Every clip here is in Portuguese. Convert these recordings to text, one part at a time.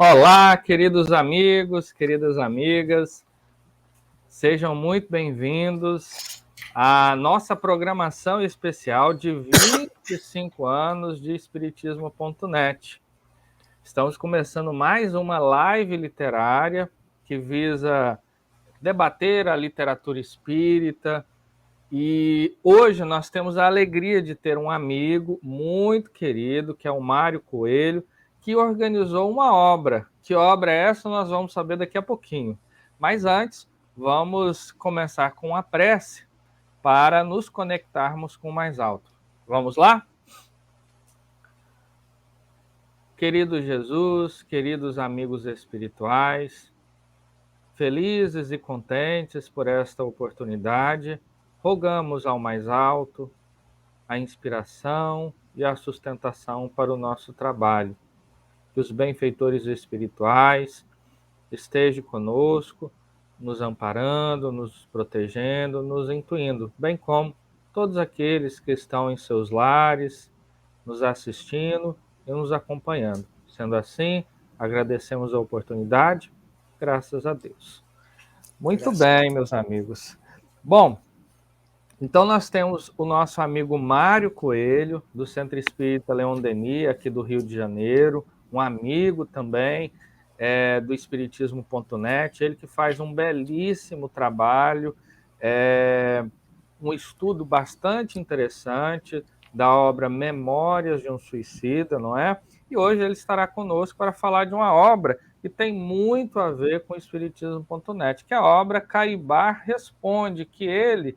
Olá, queridos amigos, queridas amigas, sejam muito bem-vindos à nossa programação especial de 25 anos de Espiritismo.net. Estamos começando mais uma live literária que visa debater a literatura espírita. E hoje nós temos a alegria de ter um amigo muito querido, que é o Mário Coelho, que organizou uma obra. Que obra é essa? Nós vamos saber daqui a pouquinho. Mas antes, vamos começar com a prece para nos conectarmos com o mais alto. Vamos lá? Querido Jesus, queridos amigos espirituais, felizes e contentes por esta oportunidade, rogamos ao mais alto a inspiração e a sustentação para o nosso trabalho. Que os benfeitores espirituais estejam conosco, nos amparando, nos protegendo, nos intuindo, bem como todos aqueles que estão em seus lares, nos assistindo e nos acompanhando. Sendo assim, agradecemos a oportunidade, graças a Deus. Muito bem, meus amigos. Bom, então, nós temos o nosso amigo Mário Coelho, do Centro Espírita Leon Denis, aqui do Rio de Janeiro, um amigo também do Espiritismo.net, ele que faz um belíssimo trabalho, um estudo bastante interessante da obra Memórias de um Suicida, não é? E hoje ele estará conosco para falar de uma obra que tem muito a ver com o Espiritismo.net, que é a obra Caibar Responde, que ele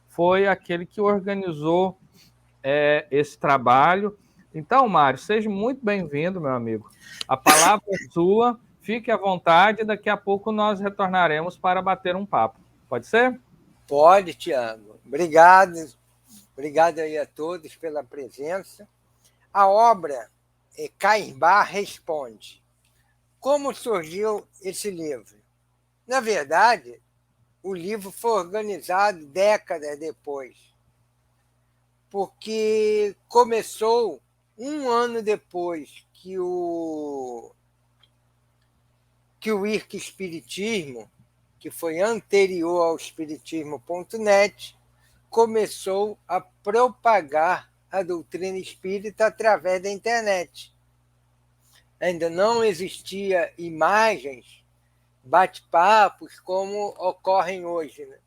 foi aquele que organizou esse trabalho. Então, Mário, seja muito bem-vindo, meu amigo. A palavra é sua, fique à vontade, daqui a pouco nós retornaremos para bater um papo. Pode ser? Pode, Tiago. Obrigado. Obrigado aí a todos pela presença. A obra Caibar Responde. Como surgiu esse livro? Na verdade, o livro foi organizado décadas depois, porque começou um ano depois que o IRC Espiritismo, que foi anterior ao Espiritismo.net, começou a propagar a doutrina espírita através da internet. Ainda não existia imagens, bate-papos como ocorrem hoje, né?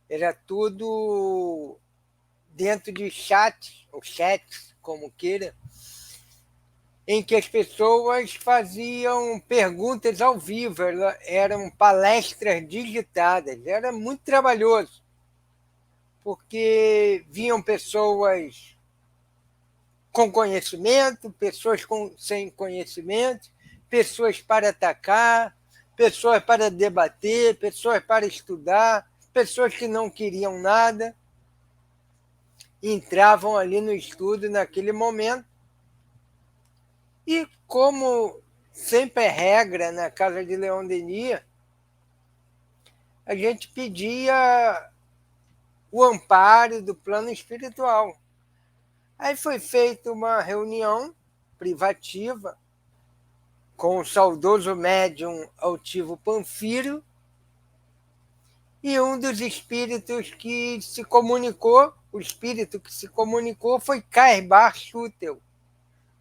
Era tudo dentro de chats, ou chats, como queira, em que as pessoas faziam perguntas ao vivo, eram palestras digitadas, era muito trabalhoso, porque vinham pessoas com conhecimento, pessoas sem conhecimento, pessoas para atacar, pessoas para debater, pessoas para estudar, pessoas que não queriam nada, entravam ali no estudo naquele momento. E como sempre é regra na casa de Leon Denis, a gente pedia o amparo do plano espiritual. Aí foi feita uma reunião privativa com o saudoso médium Altivo Panfiro, e um dos espíritos que se comunicou, o espírito que se comunicou foi Caibar Schutel,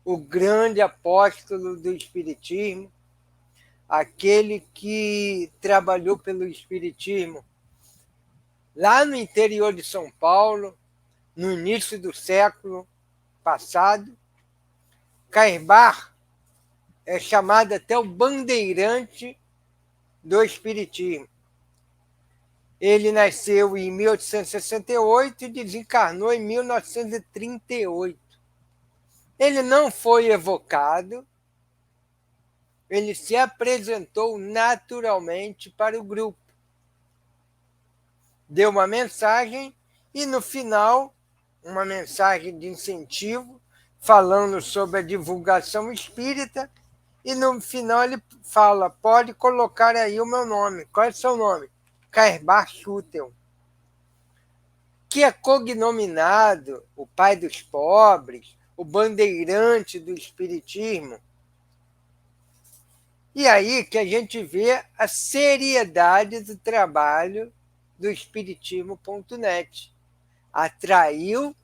o grande apóstolo do espiritismo, aquele que trabalhou pelo espiritismo lá no interior de São Paulo, no início do século passado. Caibar é chamado até o bandeirante do espiritismo. Ele nasceu em 1868 e desencarnou em 1938. Ele não foi evocado, ele se apresentou naturalmente para o grupo. Deu uma mensagem e, no final, uma mensagem de incentivo, falando sobre a divulgação espírita, e no final ele fala: pode colocar aí o meu nome. Qual é o seu nome? Caibar Schutel, que é cognominado o pai dos pobres, o bandeirante do espiritismo. E aí que a gente vê a seriedade do trabalho do Espiritismo.net. Atraiu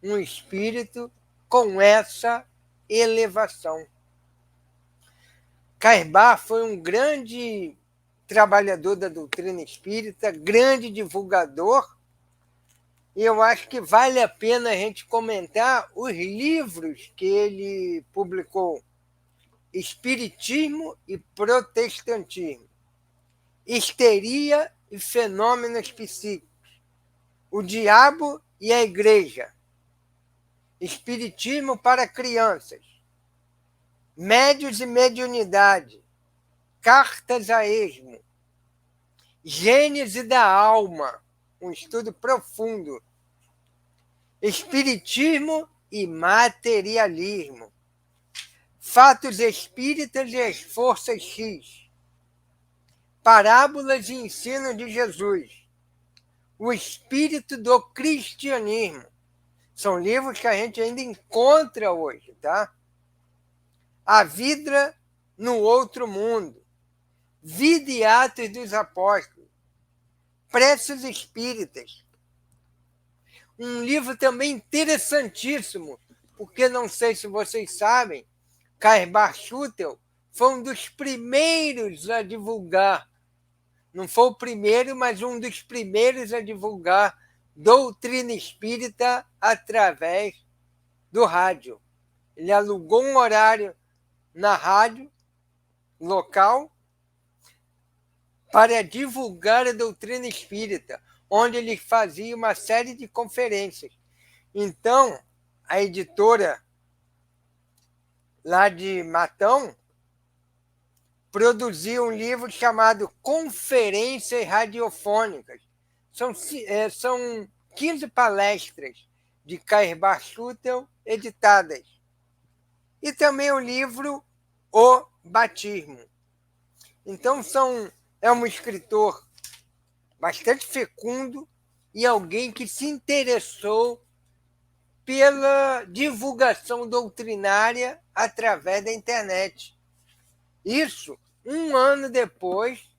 um espírito com essa elevação. Cairbar foi um grande trabalhador da doutrina espírita, grande divulgador, e eu acho que vale a pena a gente comentar os livros que ele publicou: Espiritismo e Protestantismo, Histeria e Fenômenos Psíquicos, O Diabo e a Igreja, Espiritismo para Crianças, Médios e Mediunidade, Cartas a Esmo, Gênese da Alma, um estudo profundo, Espiritismo e Materialismo, Fatos Espíritas e as Forças X, Parábolas e Ensino de Jesus, O Espírito do Cristianismo. São livros que a gente ainda encontra hoje, tá? A Vida no Outro Mundo, Vida e Atos dos Apóstolos, Preces Espíritas. Um livro também interessantíssimo, porque não sei se vocês sabem, Cairbar Schutel foi um dos primeiros a divulgar, não foi o primeiro, mas um dos primeiros a divulgar doutrina espírita através do rádio. Ele alugou um horário na rádio local para divulgar a doutrina espírita, onde ele fazia uma série de conferências. Então, a editora lá de Matão produziu um livro chamado Conferências Radiofônicas. São 15 palestras de Cairbar Schutel editadas. E também o livro O Batismo. Então, é um escritor bastante fecundo e alguém que se interessou pela divulgação doutrinária através da internet. Isso 1 ano depois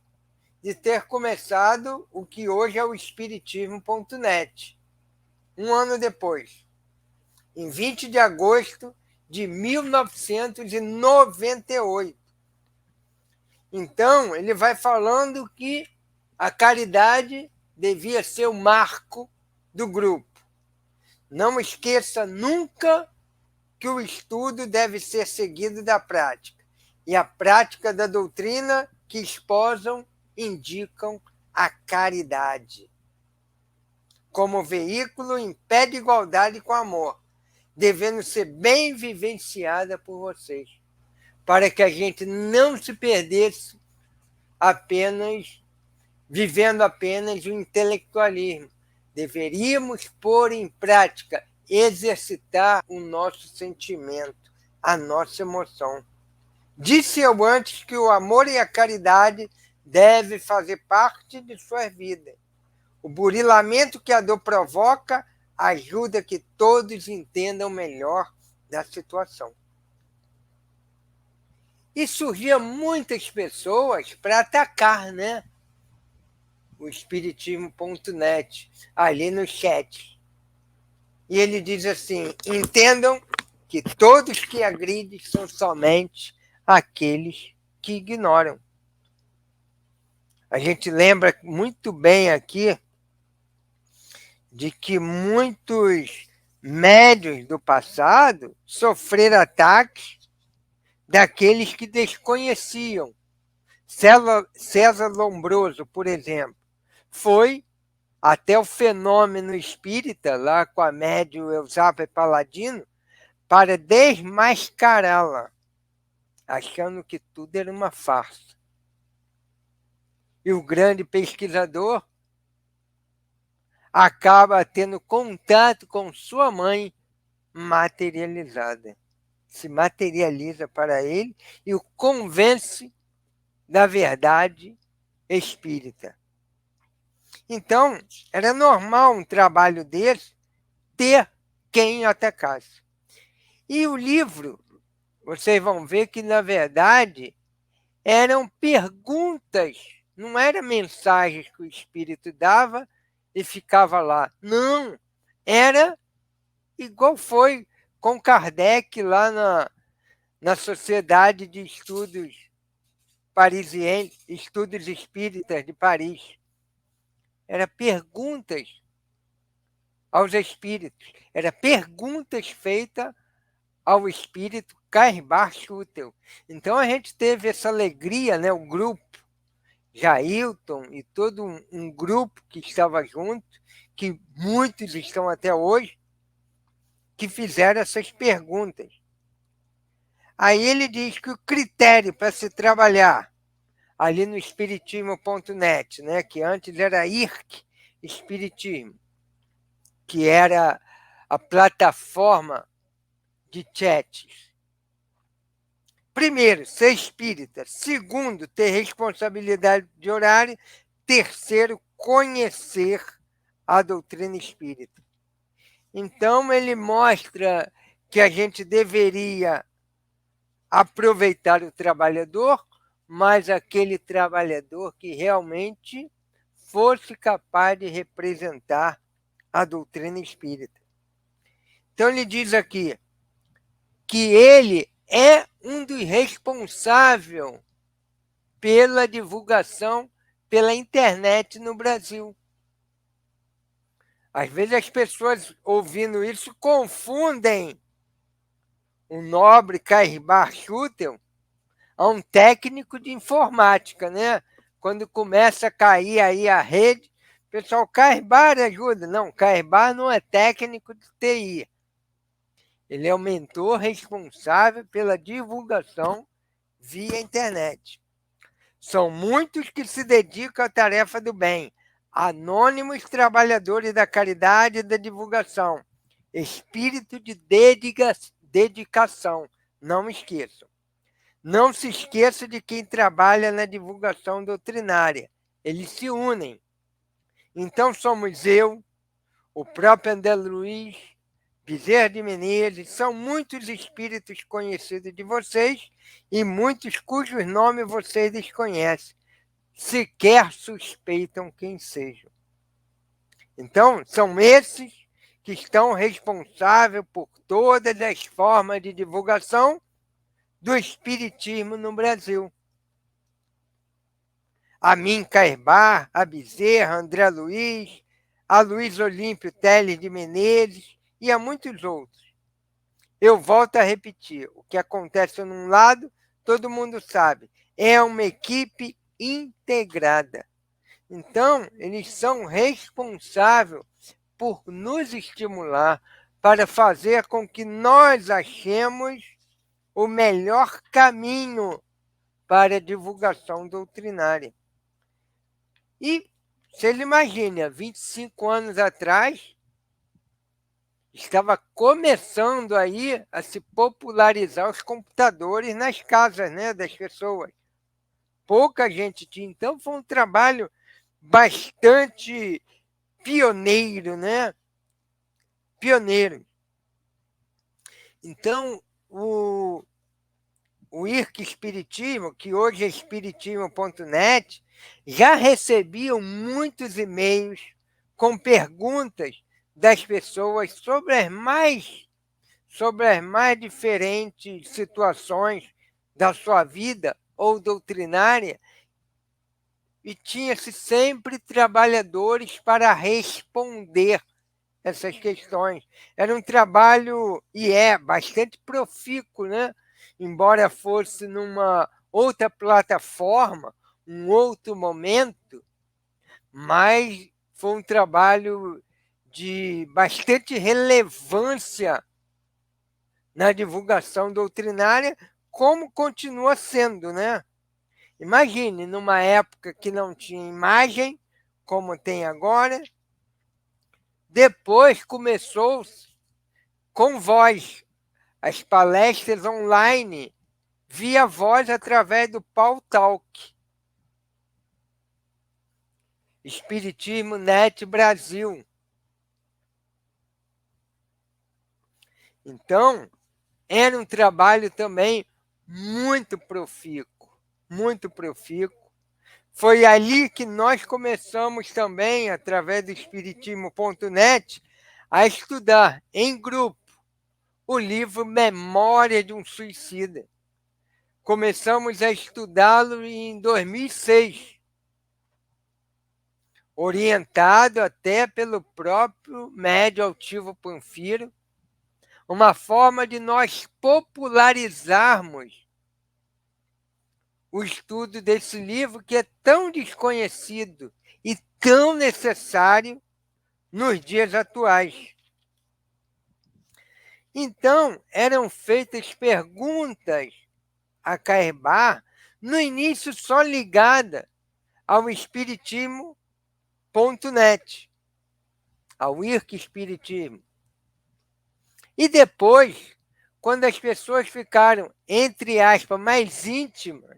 de ter começado o que hoje é o Espiritismo.net. 1 ano depois, em 20 de agosto de 1998. Então, ele vai falando que a caridade devia ser o marco do grupo. Não esqueça nunca que o estudo deve ser seguido da prática. E a prática da doutrina que esposam indicam a caridade como veículo em pé de igualdade com o amor, devendo ser bem vivenciada por vocês, para que a gente não se perdesse vivendo apenas o intelectualismo. Deveríamos pôr em prática, exercitar o nosso sentimento, a nossa emoção. Disse eu antes que o amor e a caridade devem fazer parte de sua vida. O burilamento que a dor provoca ajuda que todos entendam melhor da situação. E surgiam muitas pessoas para atacar, né? O Espiritismo.net, ali no chat. E ele diz assim: entendam que todos que agridem são somente aqueles que ignoram. A gente lembra muito bem aqui de que muitos médiuns do passado sofreram ataques daqueles que desconheciam. César Lombroso, por exemplo, foi até o Fenômeno Espírita, lá com a médium Eusápia Paladino, para desmascará-la, achando que tudo era uma farsa. E o grande pesquisador acaba tendo contato com sua mãe materializada. Se materializa para ele e o convence da verdade espírita. Então, era normal um trabalho desse ter quem atacasse. E o livro, vocês vão ver que, na verdade, eram perguntas, não eram mensagens que o espírito dava e ficava lá. Não, era igual foi com Kardec lá na Sociedade de Estudos Parisienses, Estudos Espíritas de Paris. Era perguntas aos espíritos, era perguntas feitas ao espírito Cairbar Schutel. Então a gente teve essa alegria, né, o grupo, Jailton e todo um grupo que estava junto, que muitos estão até hoje, que fizeram essas perguntas. Aí ele diz que o critério para se trabalhar ali no espiritismo.net, né, que antes era IRC Espiritismo, que era a plataforma de chats. Primeiro, ser espírita. Segundo, ter responsabilidade de horário. Terceiro, conhecer a doutrina espírita. Então, ele mostra que a gente deveria aproveitar o trabalhador, mas aquele trabalhador que realmente fosse capaz de representar a doutrina espírita. Então, ele diz aqui que ele é um dos responsáveis pela divulgação pela internet no Brasil. Às vezes as pessoas ouvindo isso confundem o nobre Cairbar Schutel a um técnico de informática, né? Quando começa a cair aí a rede, o pessoal, Cairbar ajuda. Não, Cairbar não é técnico de TI. Ele é o mentor responsável pela divulgação via internet. São muitos que se dedicam à tarefa do bem, anônimos trabalhadores da caridade e da divulgação, espírito de dedicação, não esqueçam. Não se esqueça de quem trabalha na divulgação doutrinária, eles se unem. Então somos eu, o próprio André Luiz, Bezerra de Menezes, são muitos espíritos conhecidos de vocês e muitos cujos nomes vocês desconhecem, sequer suspeitam quem sejam. Então, são esses que estão responsáveis por todas as formas de divulgação do espiritismo no Brasil. A mim, Cairbar, a Bezerra, André Luiz, a Luiz Olímpio Teles de Menezes e a muitos outros. Eu volto a repetir, o que acontece num lado, todo mundo sabe, é uma equipe integrada. Então, eles são responsáveis por nos estimular para fazer com que nós achemos o melhor caminho para a divulgação doutrinária. E, se ele imagina, 25 anos atrás, estava começando aí a se popularizar os computadores nas casas, né, das pessoas. Pouca gente tinha. Então, foi um trabalho bastante pioneiro, né? Pioneiro. Então, o IRC Espiritismo, que hoje é espiritismo.net, já recebiam muitos e-mails com perguntas das pessoas sobre as mais diferentes situações da sua vida ou doutrinária, e tinha-se sempre trabalhadores para responder essas questões. Era um trabalho, e é, bastante profícuo, né? Embora fosse numa outra plataforma, um outro momento, mas foi um trabalho de bastante relevância na divulgação doutrinária, como continua sendo, né? Imagine, numa época que não tinha imagem, como tem agora, depois começou com voz, as palestras online, via voz através do Paul Talk. Espiritismo Net Brasil. Então, era um trabalho também muito profícuo, muito profícuo. Foi ali que nós começamos também, através do Espiritismo.net, a estudar em grupo o livro Memória de um Suicida. Começamos a estudá-lo em 2006, orientado até pelo próprio médium Altivo Panfiro, uma forma de nós popularizarmos o estudo desse livro que é tão desconhecido e tão necessário nos dias atuais. Então, eram feitas perguntas a Cairbar, no início só ligada ao Espiritismo.net, ao IRC Espiritismo. E depois, quando as pessoas ficaram, entre aspas, mais íntimas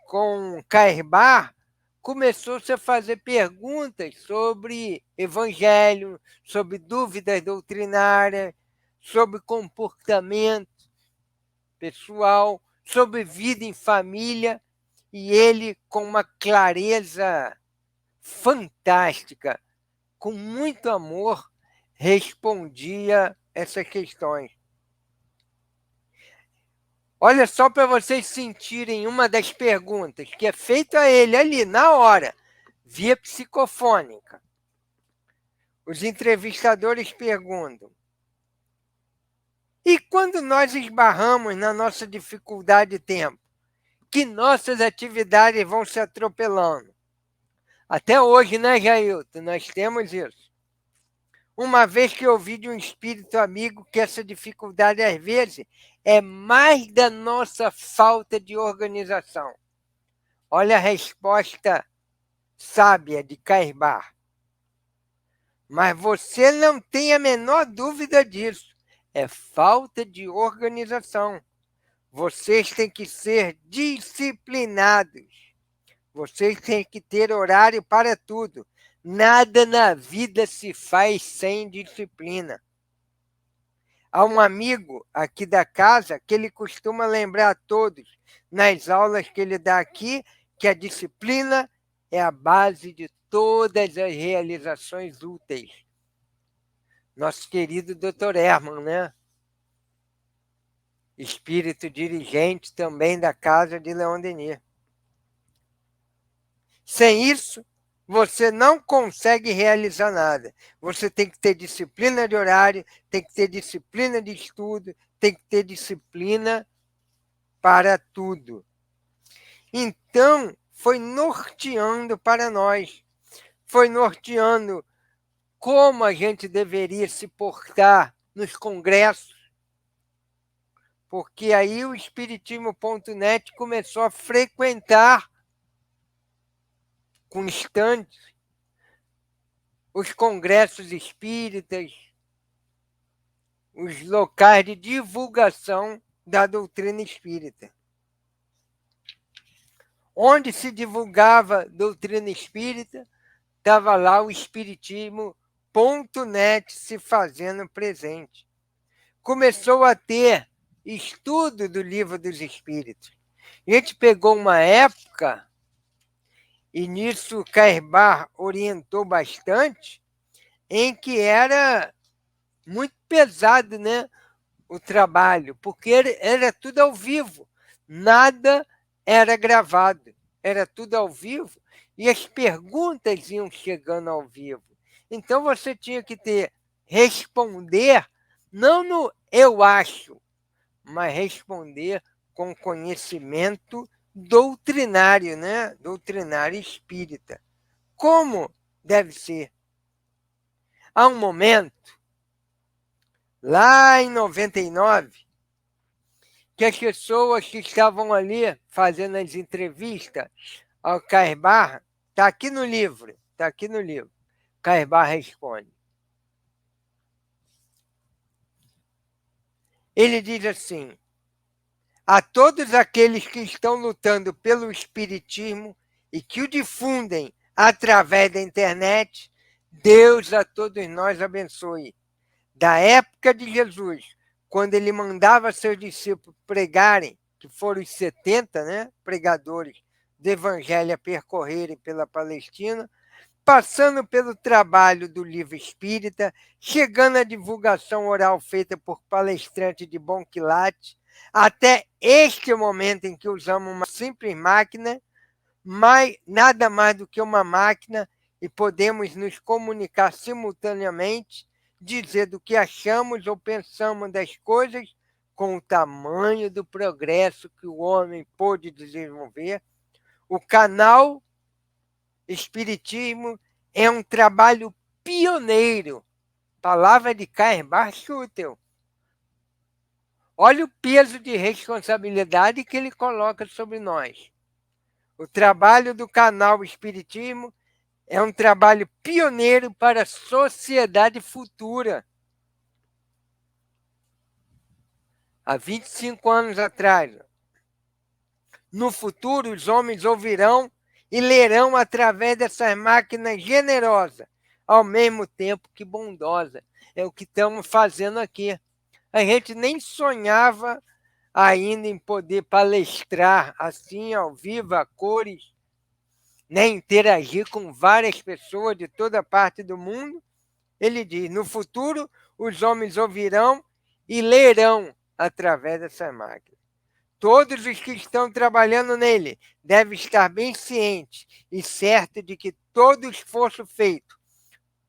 com Cairbar, começou-se a fazer perguntas sobre evangelho, sobre dúvidas doutrinárias, sobre comportamento pessoal, sobre vida em família, e ele, com uma clareza fantástica, com muito amor, respondia essas questões. Olha só para vocês sentirem uma das perguntas que é feita a ele ali, na hora, via psicofônica. Os entrevistadores perguntam: e quando nós esbarramos na nossa dificuldade de tempo, que nossas atividades vão se atropelando? Até hoje, né, Jailton? Nós temos isso. Uma vez que eu ouvi de um espírito amigo que essa dificuldade, às vezes, é mais da nossa falta de organização. Olha a resposta sábia de Cairbar. Mas você não tem a menor dúvida disso. É falta de organização. Vocês têm que ser disciplinados. Vocês têm que ter horário para tudo. Nada na vida se faz sem disciplina. Há um amigo aqui da casa que ele costuma lembrar a todos, nas aulas que ele dá aqui, que a disciplina é a base de todas as realizações úteis. Nosso querido Dr. Herman, né? Espírito dirigente também da casa de Leon Denis. Sem isso, você não consegue realizar nada. Você tem que ter disciplina de horário, tem que ter disciplina de estudo, tem que ter disciplina para tudo. Então, foi norteando para nós, foi norteando como a gente deveria se portar nos congressos, porque aí o Espiritismo.net começou a frequentar constantes os congressos espíritas, os locais de divulgação da doutrina espírita. Onde se divulgava doutrina espírita, estava lá o Espiritismo.net se fazendo presente. Começou a ter estudo do Livro dos Espíritos. A gente pegou uma época, e nisso Cairbar orientou bastante, em que era muito pesado, né, o trabalho, porque era tudo ao vivo, nada era gravado, era tudo ao vivo, e as perguntas iam chegando ao vivo. Então você tinha que responder, não no eu acho, mas responder com conhecimento doutrinário, né? Doutrinário espírita. Como deve ser? Há um momento, lá em 99, que as pessoas que estavam ali fazendo as entrevistas ao Cairbar, está aqui no livro, Cairbar responde. Ele diz assim: a todos aqueles que estão lutando pelo espiritismo e que o difundem através da internet, Deus a todos nós abençoe. Da época de Jesus, quando ele mandava seus discípulos pregarem que foram os 70, né, pregadores do Evangelho a percorrerem pela Palestina, passando pelo trabalho do livro espírita, chegando à divulgação oral feita por palestrantes de bom quilate, até este momento em que usamos uma simples máquina, nada mais do que uma máquina, e podemos nos comunicar simultaneamente, dizer do que achamos ou pensamos das coisas, com o tamanho do progresso que o homem pôde desenvolver. O canal Espiritismo é um trabalho pioneiro. Palavra de Karl Schutel. Olha o peso de responsabilidade que ele coloca sobre nós. O trabalho do canal Espiritismo é um trabalho pioneiro para a sociedade futura. Há 25 anos atrás. No futuro, os homens ouvirão e lerão através dessas máquinas generosas, ao mesmo tempo que bondosa. É o que estamos fazendo aqui. A gente nem sonhava ainda em poder palestrar assim, ao vivo, a cores, né, interagir com várias pessoas de toda parte do mundo. Ele diz, no futuro, os homens ouvirão e lerão através dessas máquinas. Todos os que estão trabalhando nele devem estar bem cientes e certos de que todo esforço feito,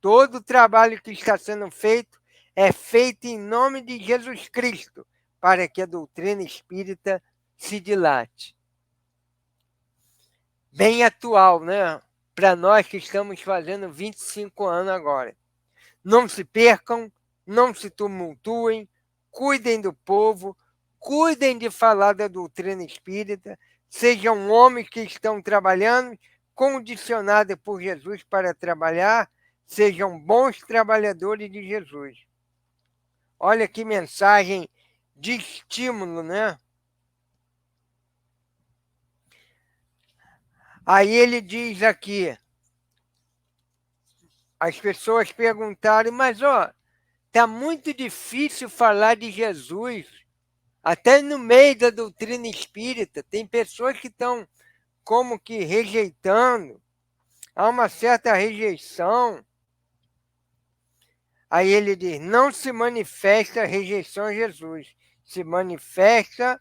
todo o trabalho que está sendo feito, é feito em nome de Jesus Cristo, para que a doutrina espírita se dilate. Bem atual, né? Para nós que estamos fazendo 25 anos agora. Não se percam, não se tumultuem, cuidem do povo, cuidem de falar da doutrina espírita, sejam homens que estão trabalhando, condicionados por Jesus para trabalhar, sejam bons trabalhadores de Jesus. Olha que mensagem de estímulo, né? Aí ele diz aqui, as pessoas perguntaram, mas tá muito difícil falar de Jesus. Até no meio da doutrina espírita, tem pessoas que estão como que rejeitando, há uma certa rejeição. Aí ele diz, não se manifesta rejeição a Jesus, se manifesta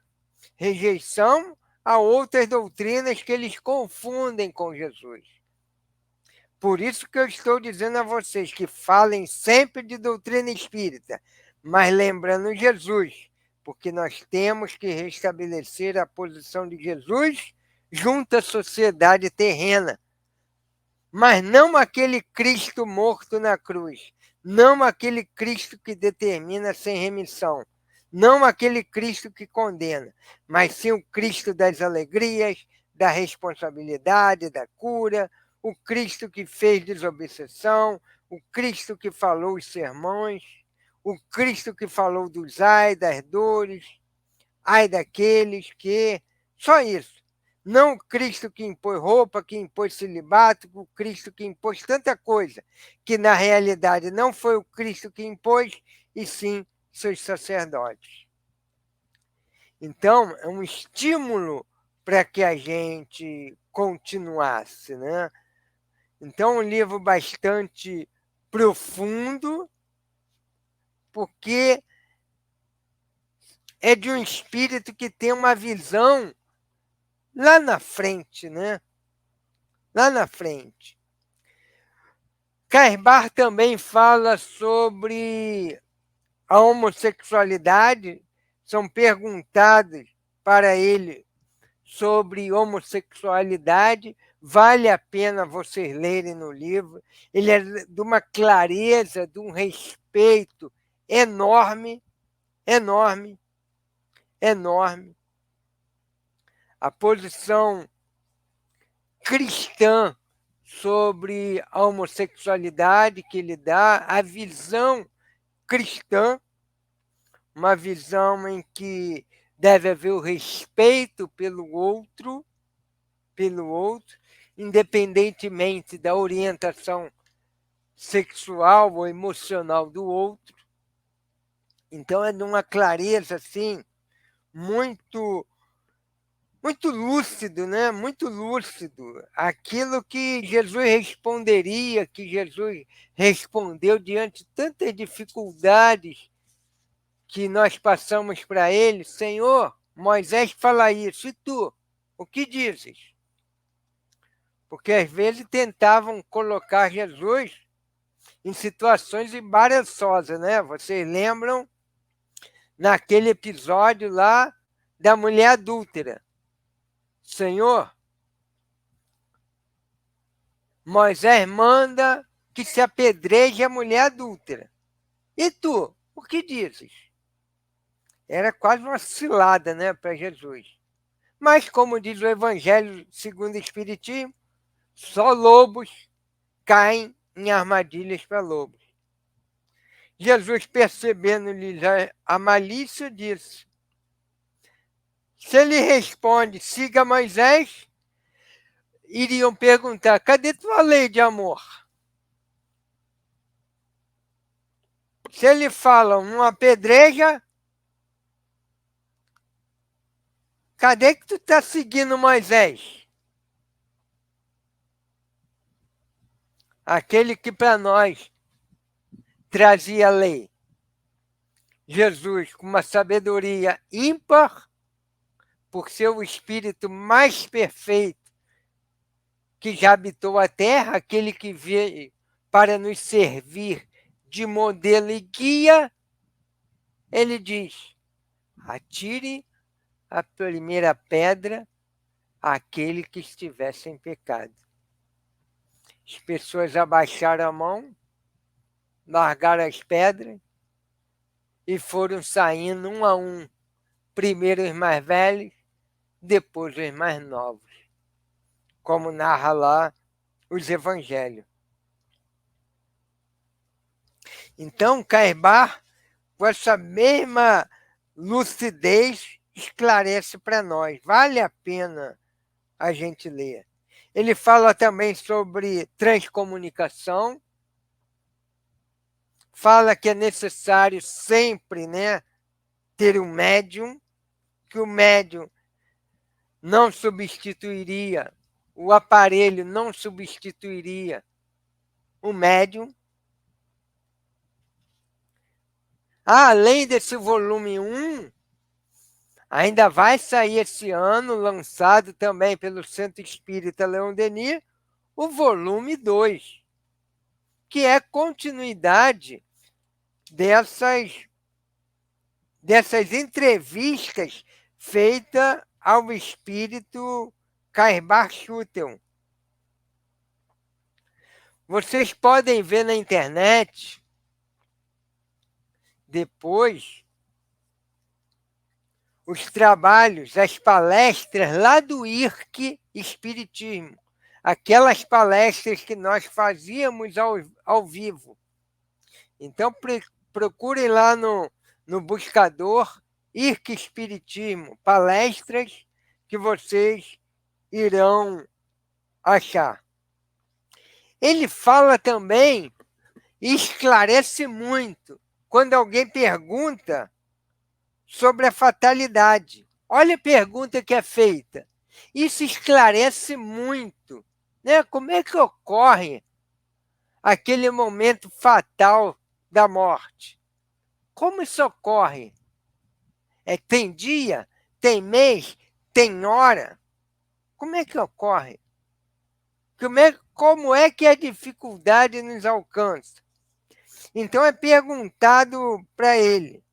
rejeição a outras doutrinas que eles confundem com Jesus. Por isso que eu estou dizendo a vocês que falem sempre de doutrina espírita, mas lembrando Jesus, porque nós temos que restabelecer a posição de Jesus junto à sociedade terrena, mas não aquele Cristo morto na cruz, não aquele Cristo que determina sem remissão, não aquele Cristo que condena, mas sim o Cristo das alegrias, da responsabilidade, da cura, o Cristo que fez desobsessão, o Cristo que falou os sermões, o Cristo que falou dos ai, das dores, ai daqueles que... Só isso. Não o Cristo que impôs roupa, que impôs celibato, o Cristo que impôs tanta coisa, que na realidade não foi o Cristo que impôs, e sim seus sacerdotes. Então, é um estímulo para que a gente continuasse, né? Então, um livro bastante profundo, porque é de um espírito que tem uma visão lá na frente, né? Lá na frente. Karl também fala sobre a homossexualidade, são perguntados para ele sobre homossexualidade, vale a pena vocês lerem no livro, ele é de uma clareza, de um respeito enorme, enorme, enorme. A posição cristã sobre a homossexualidade que ele dá, a visão cristã, uma visão em que deve haver o respeito pelo outro, independentemente da orientação sexual ou emocional do outro. Então é de uma clareza assim muito muito lúcido, né? Muito lúcido. Aquilo que Jesus responderia, que Jesus respondeu diante de tantas dificuldades que nós passamos para ele. Senhor, Moisés fala isso, e tu, o que dizes? Porque às vezes tentavam colocar Jesus em situações embaraçosas, né? Vocês lembram naquele episódio lá da mulher adúltera? Senhor, Moisés manda que se apedreje a mulher adúltera. E tu, o que dizes? Era quase uma cilada, né, para Jesus. Mas, como diz o Evangelho segundo o Espiritismo, só lobos caem em armadilhas para lobos. Jesus, percebendo-lhes a malícia, disse: se ele responde, siga Moisés, iriam perguntar: cadê tua lei de amor? Se ele fala, não apedreja, cadê que tu está seguindo Moisés? Aquele que para nós trazia a lei. Jesus, com uma sabedoria ímpar, por ser o espírito mais perfeito que já habitou a terra, aquele que veio para nos servir de modelo e guia, ele diz: atire a primeira pedra àquele que estiver sem pecado. As pessoas abaixaram a mão, largaram as pedras e foram saindo um a um. Primeiro os mais velhos, depois os mais novos, como narra lá os evangelhos. Então, Cairbar, com essa mesma lucidez, esclarece para nós. Vale a pena a gente ler. Ele fala também sobre transcomunicação, fala que é necessário sempre, né, ter um médium, que o médium não substituiria, o aparelho não substituiria o médium. Além desse volume 1, ainda vai sair esse ano, lançado também pelo Centro Espírita Leon Denis, o volume 2, que é continuidade dessas entrevistas feitas ao espírito Cairbar Schutel. Vocês podem ver na internet depois os trabalhos, as palestras lá do IRC Espiritismo, aquelas palestras que nós fazíamos ao vivo. Então, procurem lá no buscador IRC Espiritismo, palestras que vocês irão achar. Ele fala também e esclarece muito quando alguém pergunta sobre a fatalidade. Olha a pergunta que é feita. Isso esclarece muito, né? Como é que ocorre aquele momento fatal da morte? Como isso ocorre? Tem dia, tem mês, tem hora? Como é que ocorre? Como é que a dificuldade nos alcança? Então é perguntado para ele.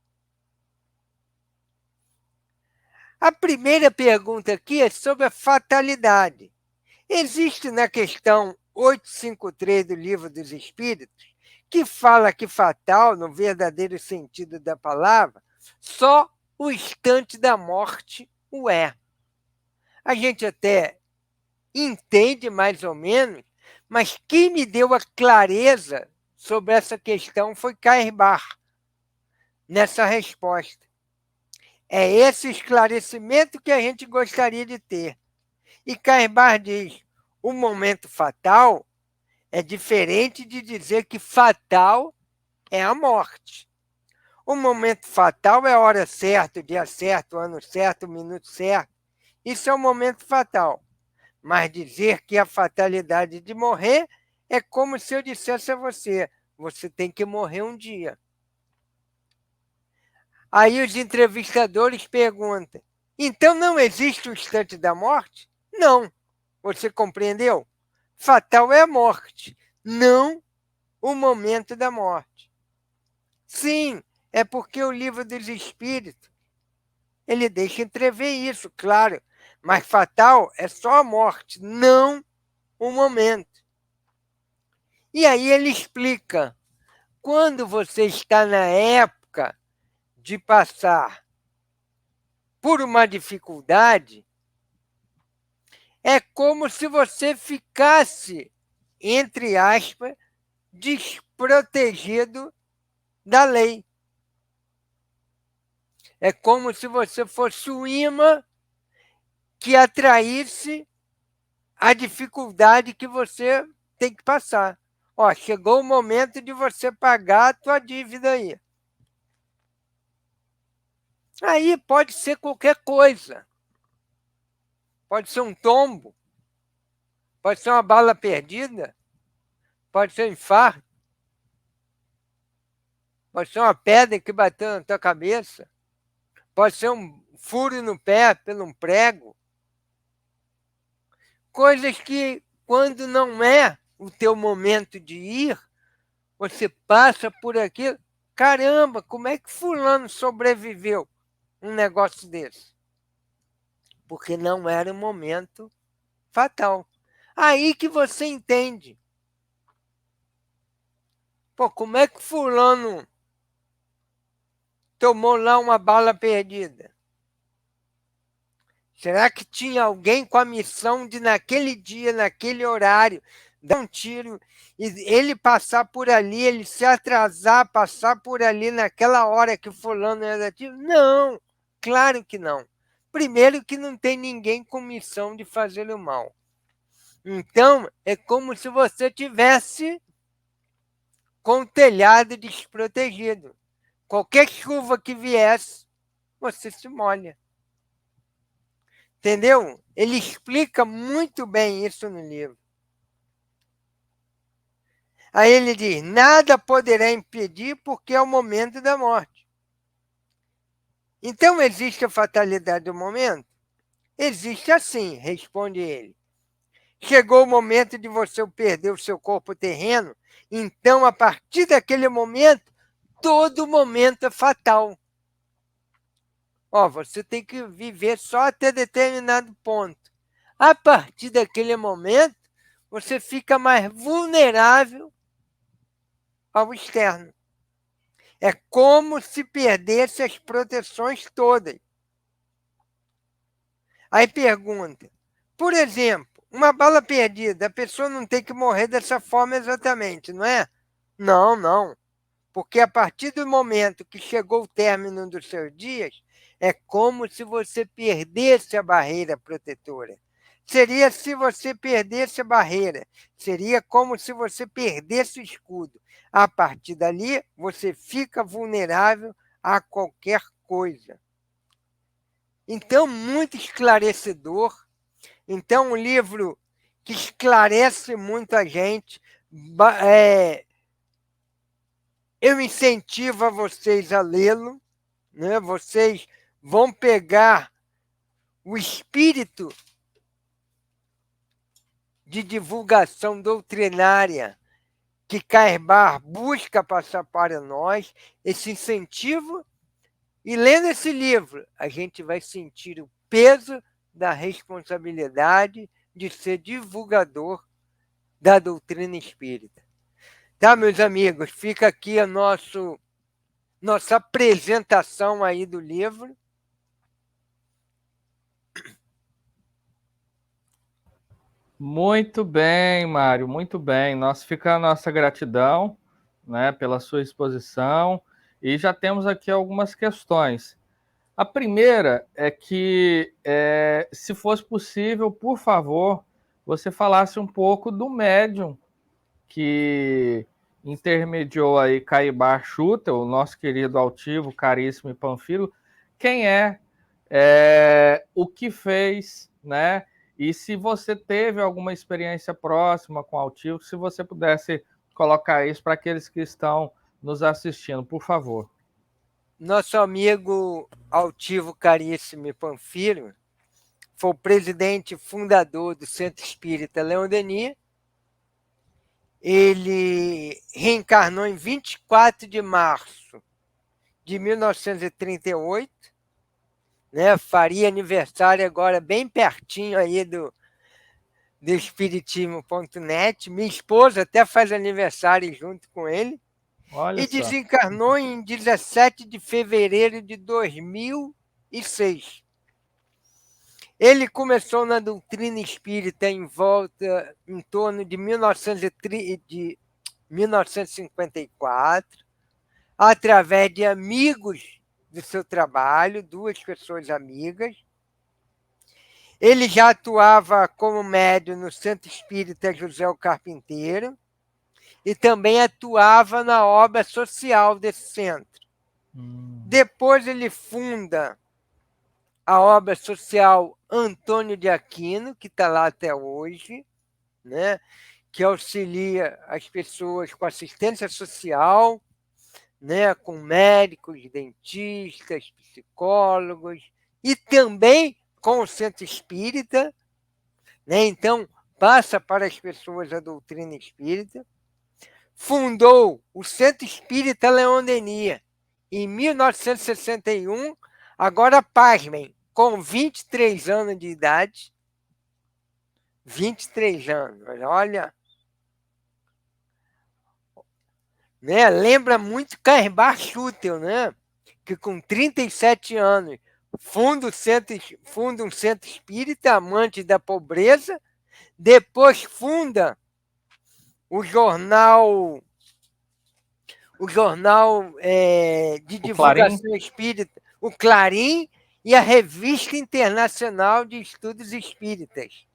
A primeira pergunta aqui é sobre a fatalidade. Existe na questão 853 do Livro dos Espíritos, que fala que fatal, no verdadeiro sentido da palavra, só o instante da morte o é. A gente até entende mais ou menos, mas quem me deu a clareza sobre essa questão foi Cairbar, nessa resposta. É esse esclarecimento que a gente gostaria de ter. E Cairbar diz: o momento fatal é diferente de dizer que fatal é a morte. O momento fatal é a hora certa, o dia certo, o ano certo, o minuto certo. isso é o momento fatal. Mas dizer que a fatalidade de morrer é como se eu dissesse a você: você tem que morrer um dia. Aí os entrevistadores perguntam: então não existe o instante da morte? Não. Você compreendeu? Fatal é a morte, não o momento da morte. Sim, é porque o livro dos Espíritos ele deixa entrever isso, claro. Mas fatal é só a morte, não o momento. E aí ele explica: quando você está na época de passar por uma dificuldade, é como se você ficasse, entre aspas, desprotegido da lei. É como se você fosse o imã que atraísse a dificuldade que você tem que passar. Ó, chegou o momento de você pagar a tua dívida aí. Aí pode ser qualquer coisa. Pode ser um tombo, pode ser uma bala perdida, pode ser um infarto, pode ser uma pedra que bateu na tua cabeça, pode ser um furo no pé pelo um prego. Coisas que, quando não é o teu momento de ir, você passa por aquilo. Caramba, como é que fulano sobreviveu um negócio desse? Porque não era um momento fatal. Aí que você entende. Pô, como é que fulano tomou lá uma bala perdida? Será que tinha alguém com a missão de, naquele dia, naquele horário, dar um tiro e ele passar por ali, ele se atrasar, passar por ali naquela hora que fulano era tiro? Não, claro que não. Primeiro que não tem ninguém com missão de fazer o mal. Então, é como se você tivesse com o telhado desprotegido. Qualquer chuva que viesse, você se molha. Entendeu? Ele explica muito bem isso no livro. Aí ele diz: nada poderá impedir porque é o momento da morte. Então existe a fatalidade do momento? Existe assim, responde ele. Chegou o momento de você perder o seu corpo terreno, então a partir daquele momento, todo momento é fatal. Ó, você tem que viver só até determinado ponto. A partir daquele momento, você fica mais vulnerável ao externo. É como se perdesse as proteções todas. Aí pergunta, por exemplo, uma bala perdida, a pessoa não tem que morrer dessa forma exatamente, não é? Não, não. Porque a partir do momento que chegou o término dos seus dias, é como se você perdesse a barreira protetora. Seria se você perdesse a barreira, seria como se você perdesse o escudo. A partir dali, você fica vulnerável a qualquer coisa. Então, muito esclarecedor. Então, um livro que esclarece muito a gente. Eu incentivo a vocês a lê-lo, né? Vocês vão pegar o espírito de divulgação doutrinária que Cairbar busca passar para nós, esse incentivo, e lendo esse livro, a gente vai sentir o peso da responsabilidade de ser divulgador da doutrina espírita. Tá, meus amigos? Fica aqui a nossa apresentação aí do livro. Muito bem, Mário, muito bem. Fica a nossa gratidão, né, pela sua exposição. E já temos aqui algumas questões. A primeira é que, se fosse possível, por favor, você falasse um pouco do médium que intermediou aí Caibar Schutel, o nosso querido altivo, caríssimo e Panfiro. Quem é o que fez, né? E se você teve alguma experiência próxima com altivo, se você pudesse colocar isso para aqueles que estão nos assistindo, por favor. Nosso amigo altivo caríssimo Panfiro foi o presidente fundador do Centro Espírita Leon Denis. Ele reencarnou em 24 de março de 1938, né? Faria aniversário agora bem pertinho aí do Espiritismo.net. Minha esposa até faz aniversário junto com ele. Olha E só. desencarnou em 17 de fevereiro de 2006. Ele começou na doutrina espírita em torno de 1954, através de amigos do seu trabalho, duas pessoas amigas. Ele já atuava como médium no Centro Espírita José o Carpinteiro e também atuava na obra social desse centro. Depois ele funda a obra social Antônio de Aquino, que está lá até hoje, né? Que auxilia as pessoas com assistência social, né? Com médicos, dentistas, psicólogos, e também com o centro espírita, né? Então, passa para as pessoas a doutrina espírita. Fundou o Centro Espírita Leon Denis em 1961, agora, pasmem, com 23 anos de idade. 23 anos, olha. Né? Lembra muito Cairbar Schutel, né? Que com 37 anos funda um centro espírita, amante da pobreza, depois funda o jornal de O Clarim? divulgação espírita, o Clarim, e a Revista Internacional de Estudos Espíritas,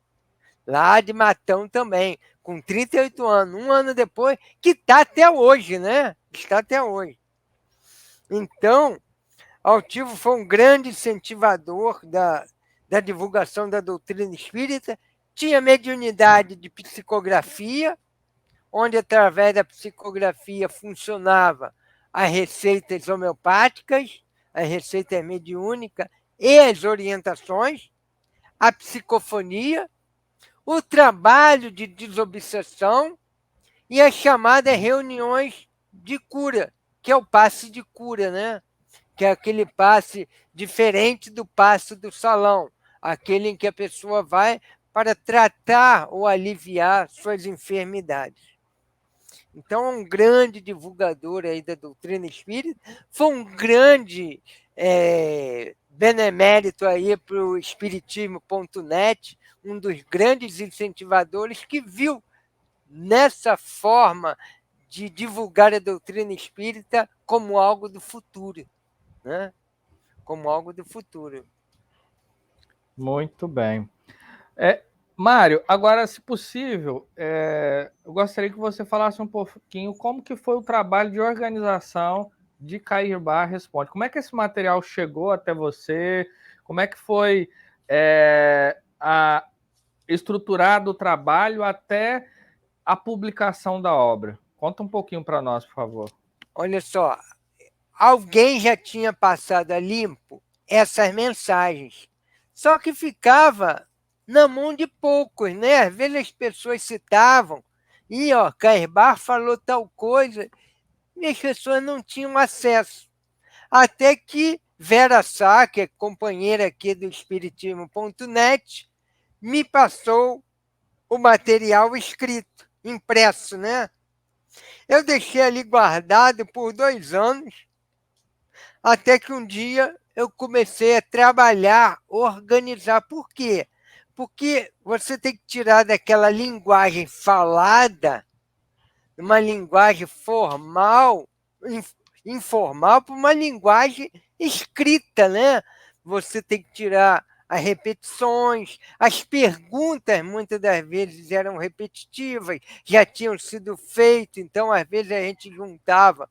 lá de Matão também, com 38 anos, um ano depois, que está até hoje, né? Está até hoje. Então, Altivo foi um grande incentivador da divulgação da doutrina espírita, tinha mediunidade de psicografia, onde, através da psicografia, funcionava as receitas homeopáticas, as receitas mediúnicas e as orientações, a psicofonia, o trabalho de desobsessão e as chamadas reuniões de cura, que é o passe de cura, né? Que é aquele passe diferente do passe do salão, aquele em que a pessoa vai para tratar ou aliviar suas enfermidades. Então, é um grande divulgador aí da doutrina espírita, foi um grande benemérito aí para o Espiritismo.net, um dos grandes incentivadores que viu nessa forma de divulgar a doutrina espírita como algo do futuro, né? Como algo do futuro. Muito bem. Mário, agora, se possível, eu gostaria que você falasse um pouquinho como que foi o trabalho de organização de Cairbar Responde. Como é que esse material chegou até você? Como é que foi estruturado o trabalho até a publicação da obra? Conta um pouquinho para nós, por favor. Olha só, alguém já tinha passado a limpo essas mensagens, só que ficava na mão de poucos, né? Às vezes as pessoas citavam, e Cairbar falou tal coisa, e as pessoas não tinham acesso. Até que Vera Sá, que é companheira aqui do Espiritismo.net, me passou o material escrito, impresso, né? Eu deixei ali guardado por 2 anos, até que um dia eu comecei a trabalhar, organizar. Por quê? Porque você tem que tirar daquela linguagem falada, uma linguagem formal, informal, para uma linguagem escrita, né? Você tem que tirar as repetições, as perguntas muitas das vezes eram repetitivas, já tinham sido feitas, então às vezes a gente juntava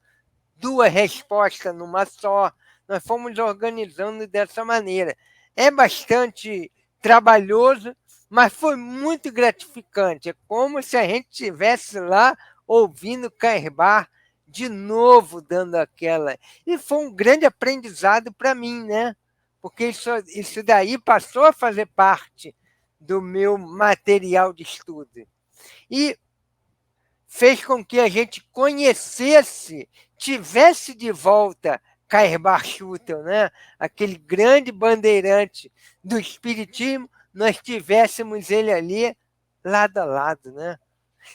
2 respostas numa só. Nós fomos organizando dessa maneira. É bastante trabalhoso, mas foi muito gratificante. É como se a gente estivesse lá ouvindo Caibar de novo dando aquela. E foi um grande aprendizado para mim, né? Porque isso daí passou a fazer parte do meu material de estudo. E fez com que a gente conhecesse, tivesse de volta Caibar Schutel, né? Aquele grande bandeirante do Espiritismo, nós tivéssemos ele ali lado a lado. Né?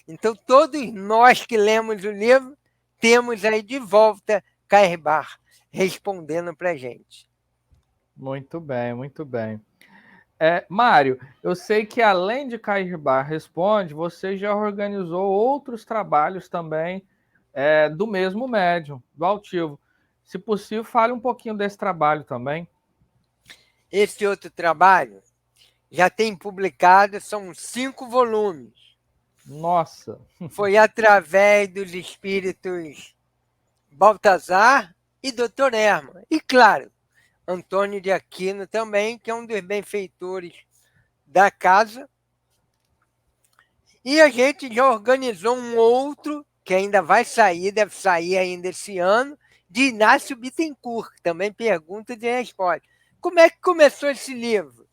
Então, todos nós que lemos o livro, temos aí de volta Caibar respondendo para a gente. Muito bem, muito bem. Mário, eu sei que além de Caibar Responde, você já organizou outros trabalhos também do mesmo médium, do Altivo. Se possível, fale um pouquinho desse trabalho também. Esse outro trabalho já tem publicado, são 5 volumes. Nossa! Foi através dos espíritos Baltazar e Dr. Herman. E, claro, Antônio de Aquino também, que é um dos benfeitores da casa. E a gente já organizou um outro, que ainda vai sair, deve sair ainda esse ano, de Inácio Bittencourt, também pergunta e resposta. Como é que começou esse livro?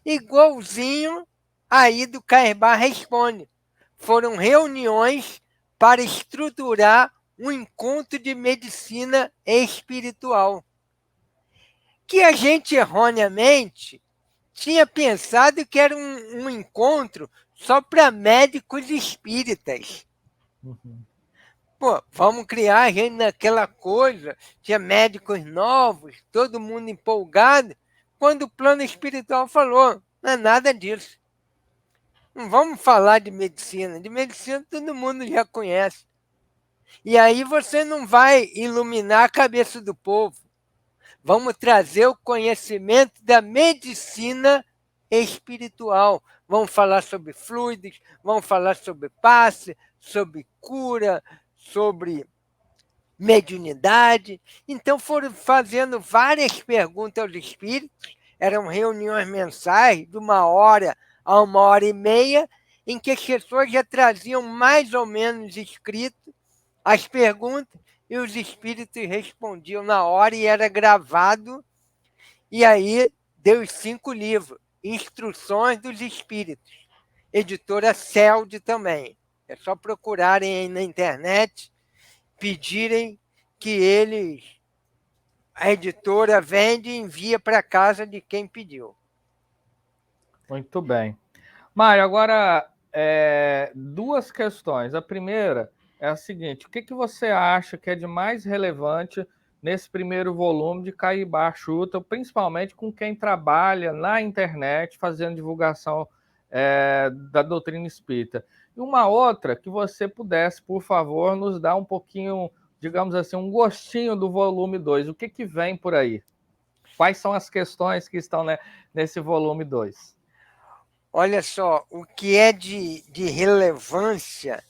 Igualzinho aí do Caibar Responde. Foram reuniões para estruturar um encontro de medicina espiritual. Que a gente erroneamente tinha pensado que era um encontro só para médicos espíritas. Uhum. Pô, vamos criar a gente naquela coisa, tinha médicos novos, todo mundo empolgado, quando o plano espiritual falou, não é nada disso. Não vamos falar de medicina todo mundo já conhece. E aí você não vai iluminar a cabeça do povo. Vamos trazer o conhecimento da medicina espiritual. Vamos falar sobre fluidos, vamos falar sobre passe, sobre cura, sobre mediunidade. Então foram fazendo várias perguntas aos espíritos, eram reuniões mensais de 1 hora a 1 hora e meia, em que as pessoas já traziam mais ou menos escrito as perguntas e os espíritos respondiam na hora e era gravado. E aí deu os 5 livros, Instruções dos Espíritos, editora CELD também. É só procurarem aí na internet, pedirem que a editora vende e envia para casa de quem pediu. Muito bem. Mário, agora duas questões. A primeira é a seguinte: o que você acha que é de mais relevante nesse primeiro volume de Caibar Chuta, principalmente com quem trabalha na internet fazendo divulgação da doutrina espírita? E uma outra, que você pudesse, por favor, nos dar um pouquinho, digamos assim, um gostinho do volume 2. O que vem por aí? Quais são as questões que estão nesse volume 2? Olha só, o que é de relevância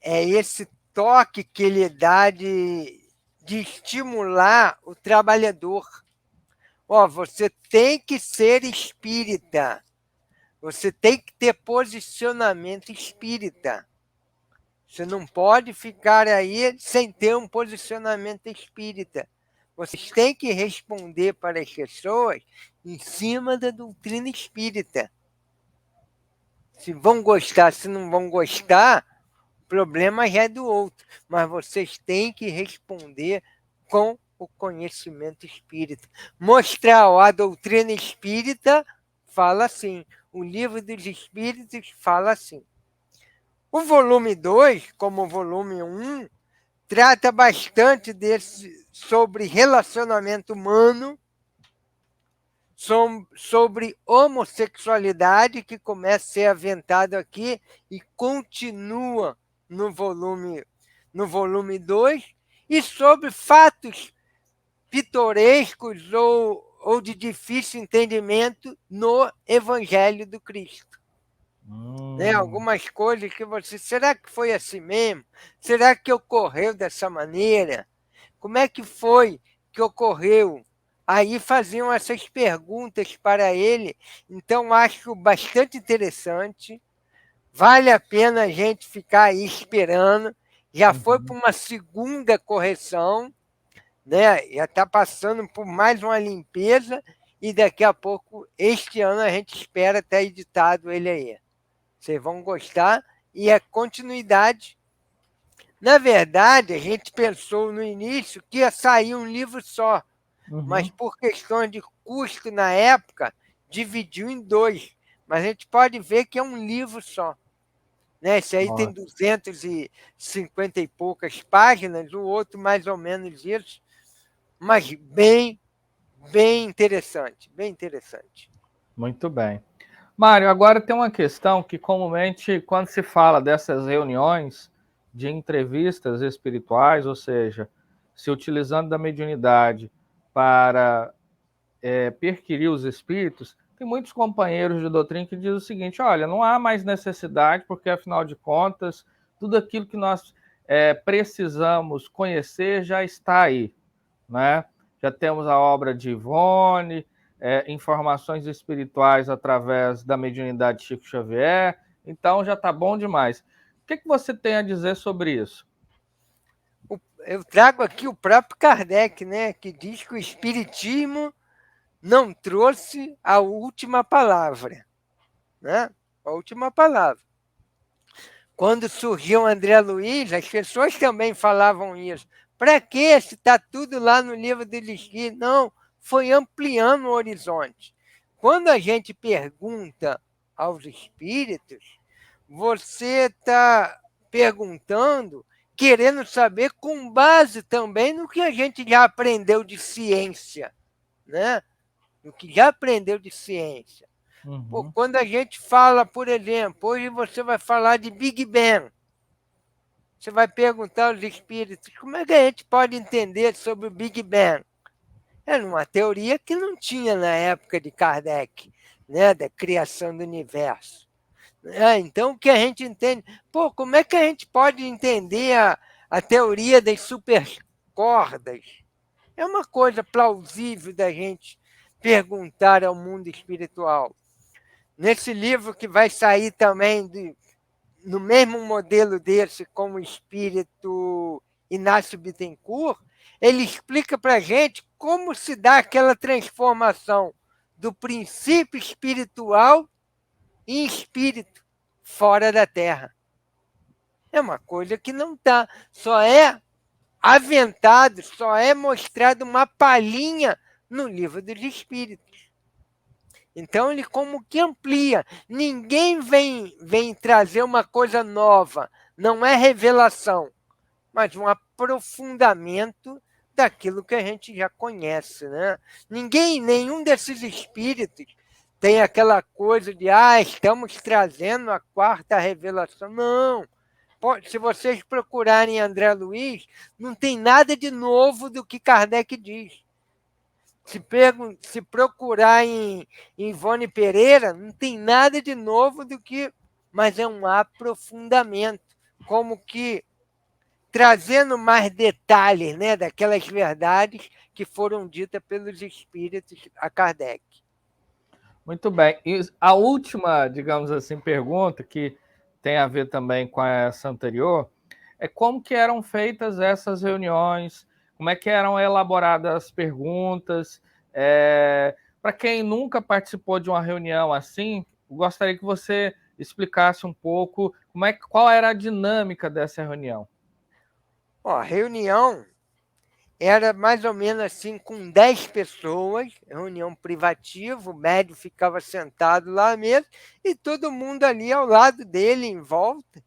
é esse toque que ele dá de estimular o trabalhador. Ó, você tem que ser espírita, você tem que ter posicionamento espírita. Você não pode ficar aí sem ter um posicionamento espírita. Vocês têm que responder para as pessoas em cima da doutrina espírita. Se vão gostar, se não vão gostar, o problema já é do outro. Mas vocês têm que responder com o conhecimento espírita. Mostrar, ó, a doutrina espírita fala assim, o livro dos espíritos fala assim. O volume 2, como o volume 1, trata bastante sobre relacionamento humano, sobre homossexualidade, que começa a ser aventado aqui e continua no volume 2, e sobre fatos pitorescos ou de difícil entendimento no Evangelho do Cristo. Né? Algumas coisas que você... Será que foi assim mesmo? Será que ocorreu dessa maneira? Como é que foi que ocorreu? aí faziam essas perguntas para ele. Então, acho bastante interessante. Vale a pena a gente ficar aí esperando. Já foi para Uhum. uma segunda correção, né? Já está passando por mais uma limpeza e daqui a pouco, este ano, a gente espera ter editado ele aí. Vocês vão gostar e é continuidade. Na verdade, a gente pensou no início que ia sair um livro só, mas Uhum. por questões de custo na época, dividiu em dois. Mas a gente pode ver que é um livro só. Né? Esse aí tem Ó, 250 e poucas páginas, o outro mais ou menos isso, mas bem interessante, bem interessante. muito bem. Mário, agora tem uma questão que comumente, quando se fala dessas reuniões de entrevistas espirituais, ou seja, se utilizando da mediunidade para perquirir os espíritos, tem muitos companheiros de doutrina que dizem o seguinte: olha, não há mais necessidade, porque afinal de contas, tudo aquilo que nós precisamos conhecer já está aí, né? Já temos a obra de Ivone, informações espirituais através da mediunidade de Chico Xavier, então já está bom demais. O que você tem a dizer sobre isso? Eu trago aqui o próprio Kardec, né, que diz que o Espiritismo não trouxe a última palavra, né? A última palavra. Quando surgiu o André Luiz, as pessoas também falavam isso. Para que se está tudo lá no livro do Espírito? Não, foi ampliando o horizonte. Quando a gente pergunta aos espíritos, você está perguntando, querendo saber com base também no que a gente já aprendeu de ciência, né? No que já aprendeu de ciência. Pô, Uhum. quando a gente fala, por exemplo, hoje você vai falar de Big Bang, você vai perguntar aos espíritos como é que a gente pode entender sobre o Big Bang. Era uma teoria que não tinha na época de Kardec, né, da criação do universo. Então, o que a gente entende? Pô, como é que a gente pode entender a teoria das supercordas? É uma coisa plausível da gente perguntar ao mundo espiritual. Nesse livro que vai sair também no mesmo modelo desse, como o espírito Inácio Bittencourt, ele explica para a gente como se dá aquela transformação do princípio espiritual em espírito fora da Terra. É uma coisa que não está, só é aventado, só é mostrado uma palhinha no livro dos Espíritos. Então ele como que amplia. Ninguém vem trazer uma coisa nova. Não é revelação, mas um aprofundamento daquilo que a gente já conhece, né? Nenhum desses espíritos tem aquela coisa de estamos trazendo a quarta revelação. Não. Se vocês procurarem André Luiz, não tem nada de novo do que Kardec diz. Se procurar em Ivone Pereira, não tem nada de novo do que, mas é um aprofundamento, como que trazendo mais detalhes, né, daquelas verdades que foram ditas pelos espíritos a Kardec. Muito bem. E a última, digamos assim, pergunta, que tem a ver também com essa anterior, é como que eram feitas essas reuniões, como é que eram elaboradas as perguntas. Para quem nunca participou de uma reunião assim, gostaria que você explicasse um pouco qual era a dinâmica dessa reunião. Ó, a reunião era mais ou menos assim, com 10 pessoas, reunião privativa, o médium ficava sentado lá mesmo, e todo mundo ali ao lado dele, em volta,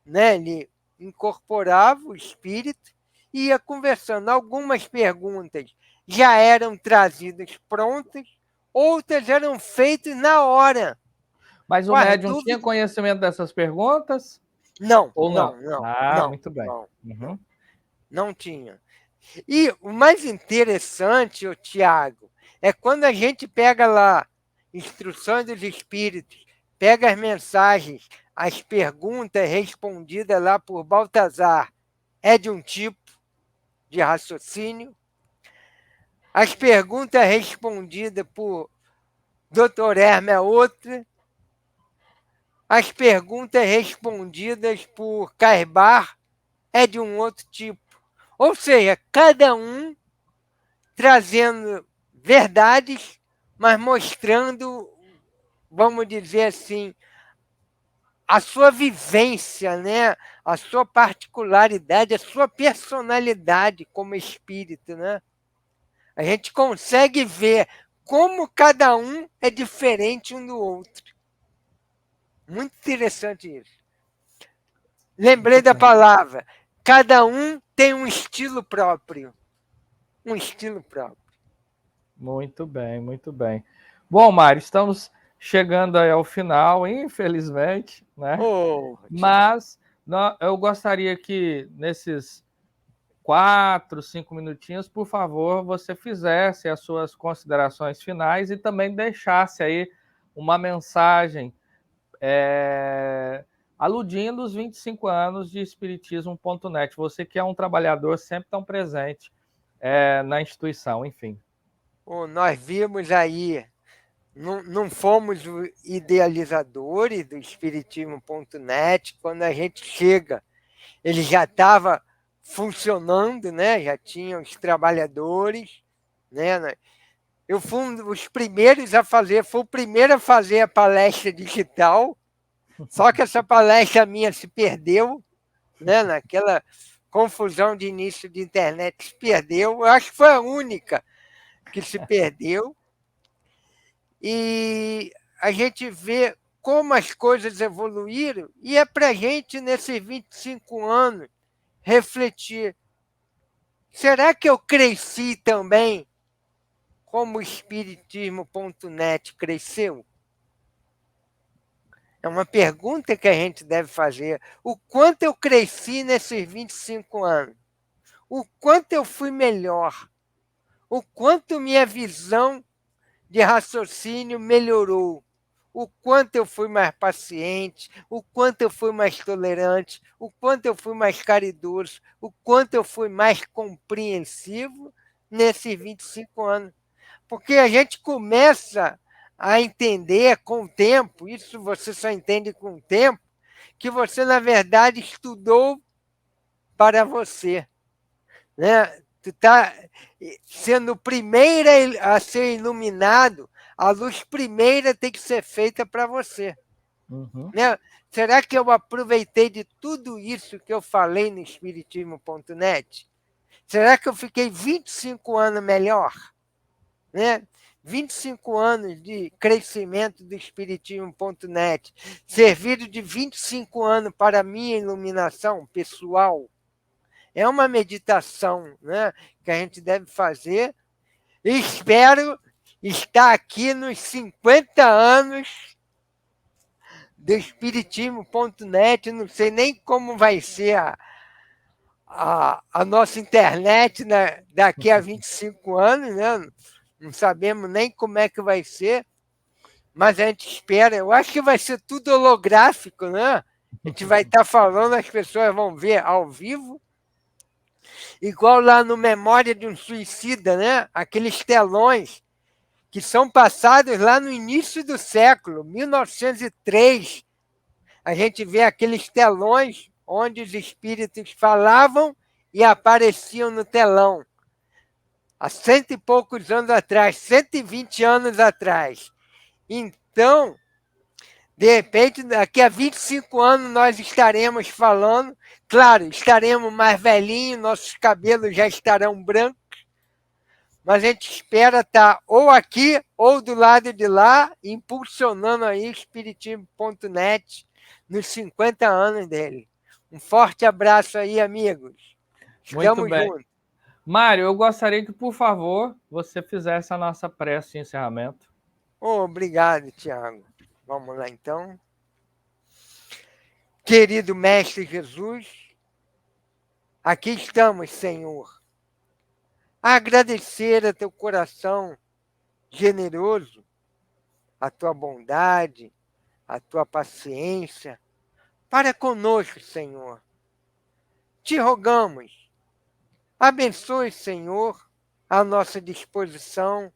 né? Ele incorporava o espírito e ia conversando. Algumas perguntas já eram trazidas prontas, outras eram feitas na hora. Mas o Com as médium tinha dúvidas. conhecimento dessas perguntas Não, ou não? não, não, Ah, não, muito bem. não, não, Uhum. não tinha. E o mais interessante, o Tiago, é quando a gente pega lá instruções dos espíritos, pega as mensagens, as perguntas respondidas lá por Baltazar, é de um tipo de raciocínio. As perguntas respondidas por Dr. Hermes é outra. As perguntas respondidas por Cairbar é de um outro tipo. Ou seja, cada um trazendo verdades, mas mostrando, vamos dizer assim, a sua vivência, né? A sua particularidade, a sua personalidade como espírito, né? A gente consegue ver como cada um é diferente um do outro. Muito interessante isso. Lembrei Muito da bem. palavra. Cada um tem um estilo próprio. Um estilo próprio. Muito bem, muito bem. Bom, Mário, estamos chegando aí ao final, infelizmente, né? Oh, Tiago. Mas eu gostaria que nesses 4, 5 minutinhos, por favor, você fizesse as suas considerações finais e também deixasse aí uma mensagem aludindo os 25 anos de Espiritismo.net. Você que é um trabalhador sempre tão presente na instituição, enfim. Oh, nós vimos aí, não fomos os idealizadores do Espiritismo.net. Quando a gente chega, ele já estava funcionando, né? Já tinha os trabalhadores, né? Eu fui um dos primeiros a fazer, fui o primeiro a fazer a palestra digital, só que essa palestra minha se perdeu, né? Naquela confusão de início de internet se perdeu. Eu acho que foi a única que se perdeu. E a gente vê como as coisas evoluíram, e é para a gente, nesses 25 anos, refletir. Será que eu cresci também como o Espiritismo.net cresceu? É uma pergunta que a gente deve fazer. O quanto eu cresci nesses 25 anos? O quanto eu fui melhor? O quanto minha visão de raciocínio melhorou? O quanto eu fui mais paciente? O quanto eu fui mais tolerante? O quanto eu fui mais caridoso? O quanto eu fui mais compreensivo nesses 25 anos? Porque a gente começa a entender com o tempo, isso você só entende com o tempo, que você, na verdade, estudou para você. Né? Tu está sendo o primeiro a ser iluminado, a luz primeira tem que ser feita para você. Uhum. Né? Será que eu aproveitei de tudo isso que eu falei no Espiritismo.net? Será que eu fiquei 25 anos melhor? Né? 25 anos de crescimento do Espiritismo.net, servido de 25 anos para a minha iluminação pessoal. É uma meditação, né, que a gente deve fazer. E espero estar aqui nos 50 anos do Espiritismo.net. Não sei nem como vai ser a nossa internet, né, daqui a 25 anos, né? Não sabemos nem como é que vai ser, mas a gente espera. Eu acho que vai ser tudo holográfico, né? A gente vai estar falando, as pessoas vão ver ao vivo, igual lá no Memória de um Suicida, né? Aqueles telões que são passados lá no início do século, 1903. A gente vê aqueles telões onde os espíritos falavam e apareciam no telão. Há cento e poucos anos atrás, 120 anos atrás. Então, de repente, daqui a 25 anos nós estaremos falando, claro, estaremos mais velhinhos, nossos cabelos já estarão brancos, mas a gente espera estar ou aqui ou do lado de lá, impulsionando aí Espiritismo.net nos 50 anos dele. Um forte abraço aí, amigos. Muito Estamos bem. juntos. Mário, eu gostaria que, por favor, você fizesse a nossa prece de encerramento. Oh, obrigado, Tiago. Vamos lá, então. Querido Mestre Jesus, aqui estamos, Senhor, a agradecer a teu coração generoso, a tua bondade, a tua paciência para conosco, Senhor. Te rogamos, abençoe, Senhor, à nossa disposição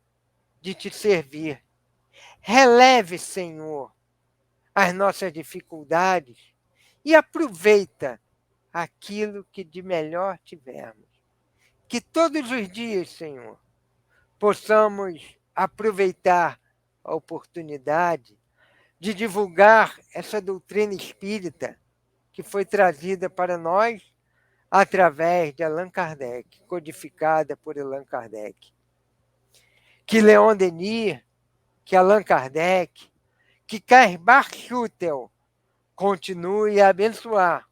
de te servir. Releve, Senhor, as nossas dificuldades e aproveita aquilo que de melhor tivermos. Que todos os dias, Senhor, possamos aproveitar a oportunidade de divulgar essa doutrina espírita que foi trazida para nós através de Allan Kardec, codificada por Allan Kardec. Que Leon Denis, que Allan Kardec, que Kaspar Schutel continue a abençoar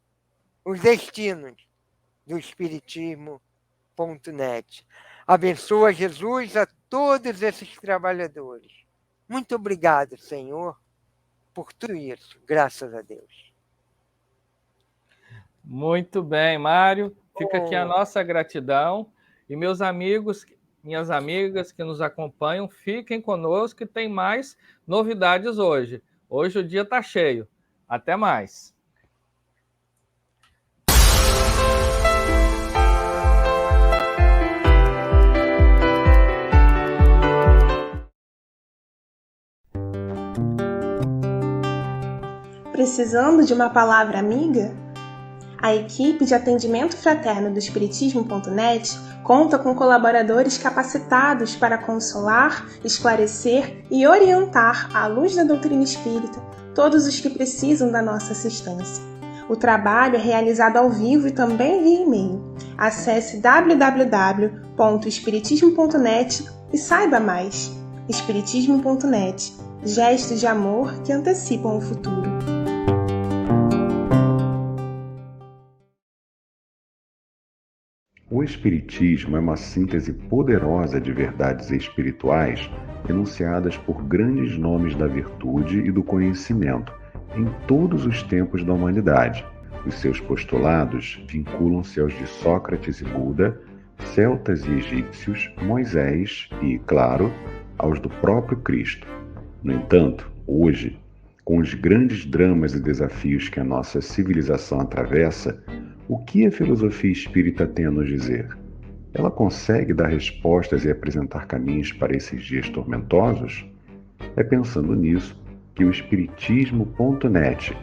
os destinos do Espiritismo.net. Abençoa, Jesus, a todos esses trabalhadores. Muito obrigado, Senhor, por tudo isso, graças a Deus. Muito bem, Mário. Fica aqui a nossa gratidão. E meus amigos, minhas amigas que nos acompanham, fiquem conosco que tem mais novidades hoje. Hoje o dia está cheio. Até mais. Precisando de uma palavra amiga? A equipe de atendimento fraterno do Espiritismo.net conta com colaboradores capacitados para consolar, esclarecer e orientar à luz da doutrina espírita todos os que precisam da nossa assistência. O trabalho é realizado ao vivo e também via e-mail. Acesse www.espiritismo.net e saiba mais. Espiritismo.net, gestos de amor que antecipam o futuro. O Espiritismo é uma síntese poderosa de verdades espirituais enunciadas por grandes nomes da virtude e do conhecimento em todos os tempos da humanidade. Os seus postulados vinculam-se aos de Sócrates e Buda, celtas e egípcios, Moisés e, claro, aos do próprio Cristo. No entanto, hoje, com os grandes dramas e desafios que a nossa civilização atravessa, o que a filosofia espírita tem a nos dizer? Ela consegue dar respostas e apresentar caminhos para esses dias tormentosos? É pensando nisso que o Espiritismo.net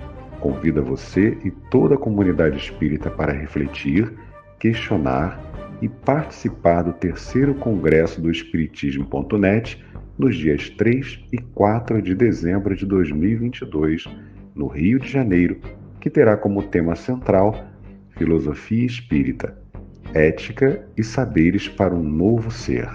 convida você e toda a comunidade espírita para refletir, questionar e participar do 3º Congresso do Espiritismo.net nos dias 3 e 4 de dezembro de 2022, no Rio de Janeiro, que terá como tema central Filosofia Espírita, Ética e Saberes para um Novo Ser.